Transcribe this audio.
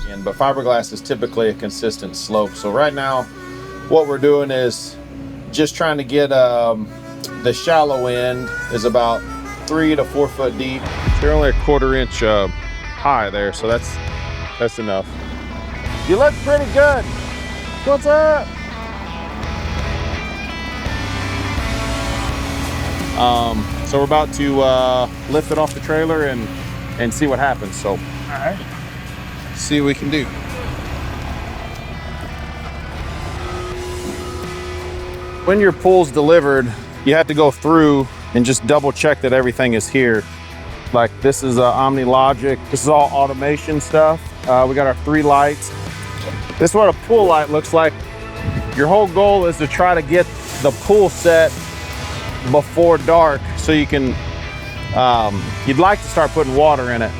in, but fiberglass is typically a consistent slope. So right now, what we're doing is just trying to get the shallow end is about 3 to 4 foot deep. They're only a 1/4 inch high there, so that's enough. You look pretty good. What's up? So we're about to lift it off the trailer and see what happens. So, all right, see what we can do. When your pool's delivered, you have to go through and just double check that everything is here. Like this is Omni Logic. This is all automation stuff. We got our 3 lights. This is what a pool light looks like. Your whole goal is to try to get the pool set before dark so you can, you'd like to start putting water in it.